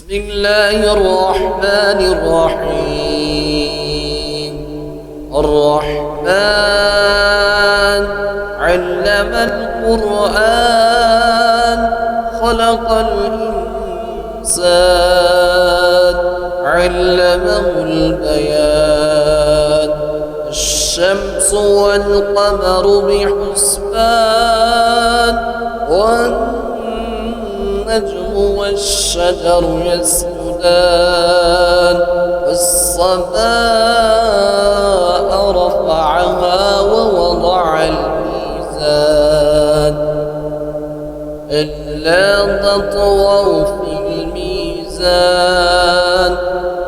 بسم الله الرحمن الرحيم. الرحمن علم القرآن خلق الإنسان علمه البيان. الشمس والقمر بحسبان والنجم والشجر يسجدان. والسماء رفعها ووضع الميزان ألا تطغوا في الميزان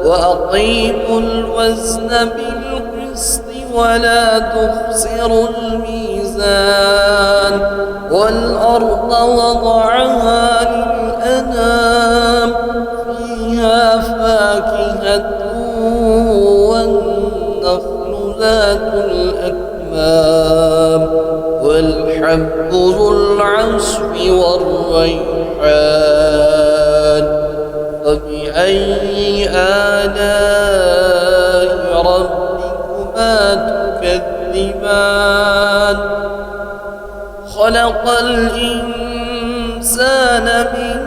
وأقيموا الوزن بالقسط ولا تخسروا الميزان. والأرض وضعها للأنام فيها فاكهة والنخل ذات الأكمام والحب ذو العصف والريحان. فبأي آلاء ربكما تكذبان؟ خلق الإنسان من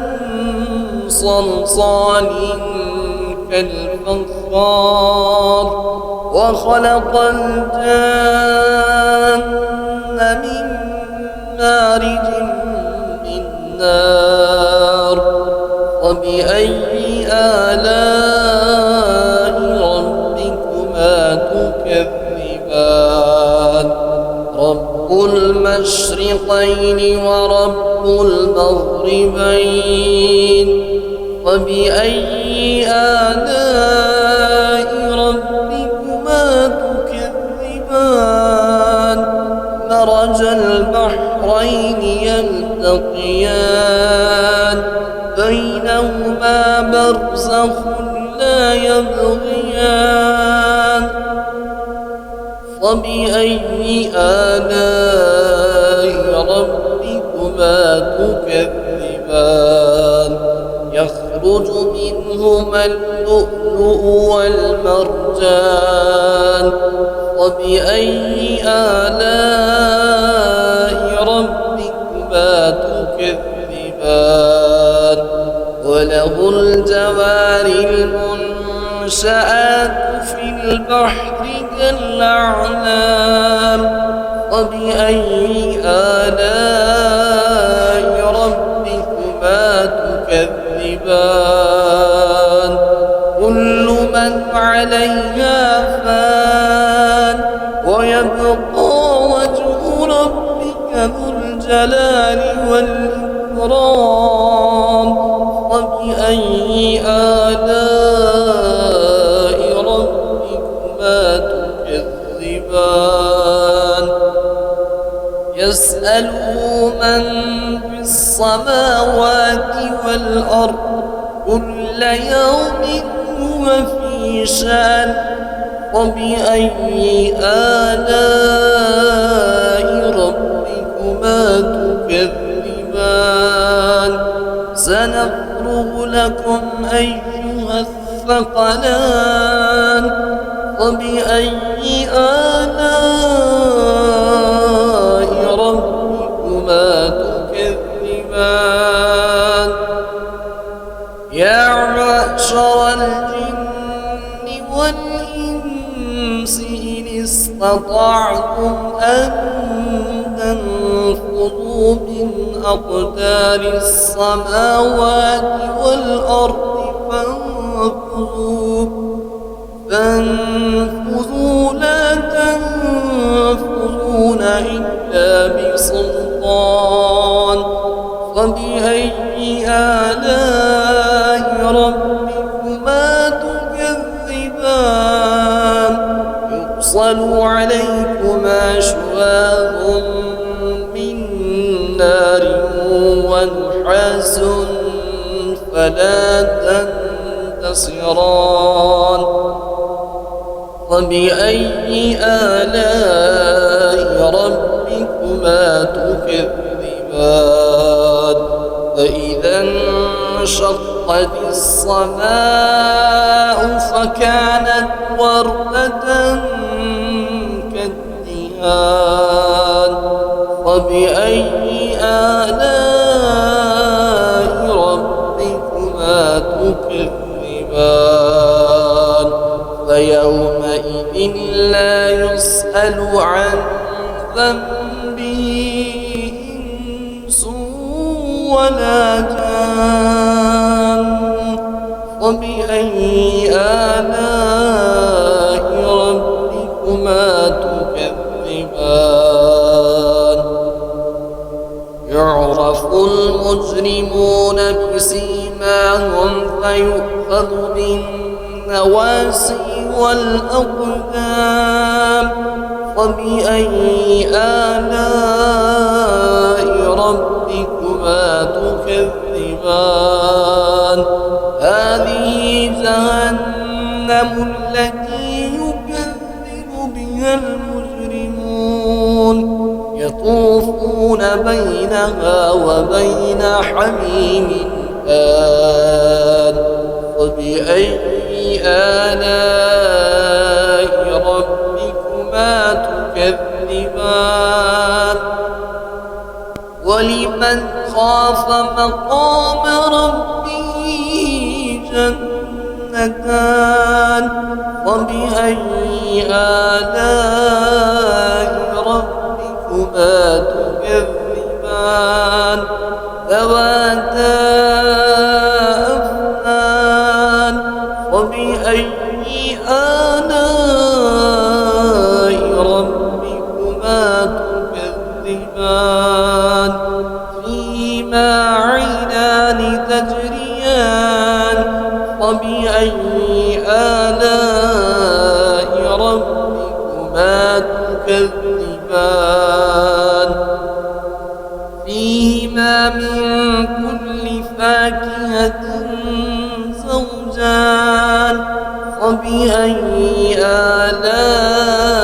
صلصال كالفخار وخلق الجن من مارج من نار. فبأي آلاء ربكما تكذبان؟ رب المشرقين ورب المغربين. فبأي آلاء ربكما تكذبان؟ مرج البحرين يلتقيان بينهما برزخ لا يبغيان. فبأي آلاء ربكما تكذبان؟ يخرج منهما اللؤلؤ والمرجان. فبأي آلاء ربكما تكذبان؟ وله الجوار المنشآت في البحر كالأعلام. فبأي آلاء ربكما تكذبان؟ كل من عليها فان ويبقى وجه ربك ذو الجلال والإكرام. فبأي آلاء ربكما تكذبان؟ يسأله من في السماوات والأرض كل يوم هو في شأن. وبأي آلاء ربكما تكذبان؟ سنفرغ لكم أيها الثقلان. وبأي آلاء ربكما تكذبان؟ يا معشر الجن والإنس إن استطعتم أن تنفذوا من أقدار السماوات والأرض فانفذوا لا تنفذون إلا بسلطان. فبأي آلاء ربكما تكذبان؟ يرسل عليكما شواظ من نار ونحاس فلا تنتصران. فبأي آلاء ربكما تكذبان؟ فإذا انشق وانشقت السماء فكانت وردة كالدهان فبأي آلاء ربكما تكذبان فيومئذ لا يسأل عن ذنبه إنس ولا جان فبأي آلاء ربكما تكذبان يعرف المجرمون بسيماهم فيؤخذ بالنواسي والأقدام فبأي آلاء ربكما تكذبان هذه جهنم التي يكذب بها المجرمون يطوفون بينها وبين حميم آن فبأي آلاء ربكما تكذبان ولمن خاف مقام ربه جنتان فبأي آلاء ربكما تكذبان ذواتا أفنان فبأي آلاء ربكما تكذبان فيهما عينان تجريان فبأي آلاء ربكما تكذبان فيهما من كل فاكهة زوجان فبأي آلاء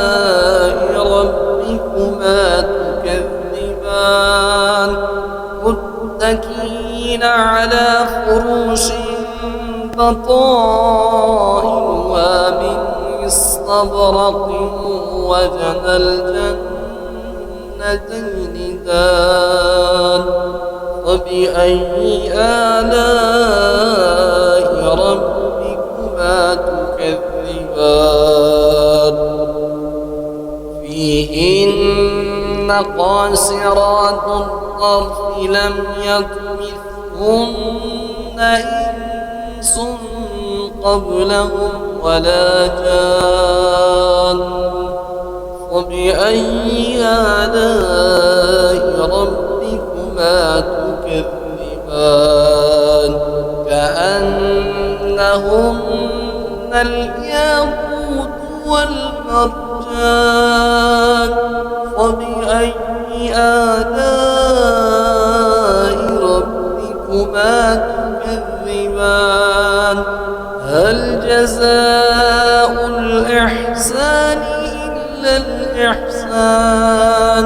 ربكما تكذبان متكئين على فروش بطائنها من استبرق وجنى الجنتين دان فبأي آلاء ربكما تكذبان فيهن قاصرات الطرف لم يطمثهن إنس قبلهم ولا جان فبأي آلاء ربكما تكذبان كأنهن الياقوت والمرجان فبأي آلاء ربكما تكذبان هل جزاء الإحسان إلا الإحسان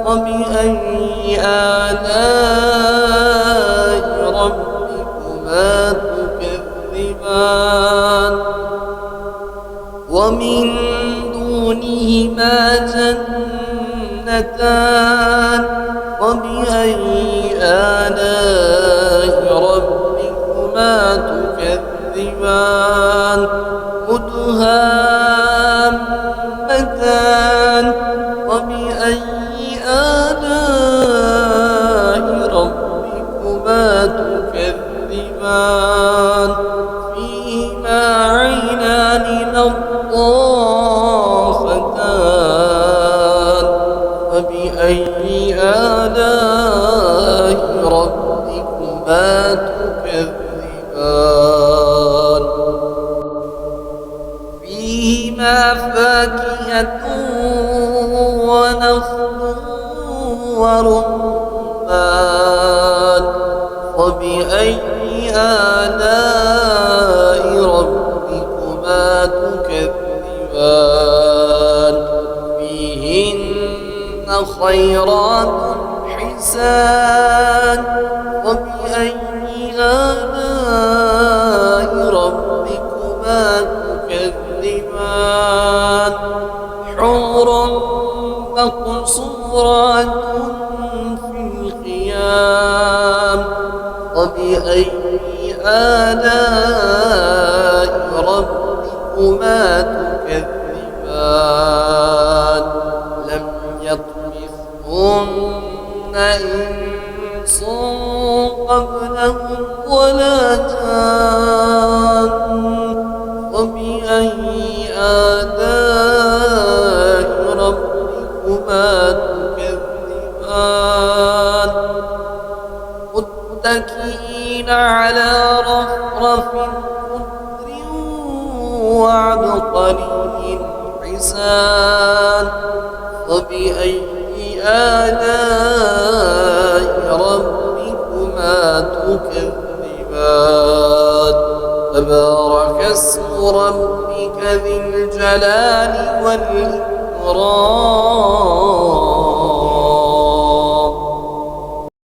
فبأي آلاء ربكما تكذبان ومن دونهما جنتان فبأي آلاء ربكما تكذبان مدهامتان فبأي آلاء ربكما تكذبان فيهما عينان نضاختان فبأي آلاء ربكما تكذبان فيهما فاكهة ونخل ورمان فبأي آلاء ربكما تكذبان فيهن خيرات حسان فبأي آلاء ربكما تكذبان حور مقصورات في الخيام فبأي آلاء ربكما تكذبان لم يطمثهن إنس قبلهم ولا جان فبأي آلاء ربكما تكذبان متكئين على رفرف خضر وعبقري حسان فبأي آلاء ربكما تكذبان تبارك اسم ربك ذي الجلال والإكرام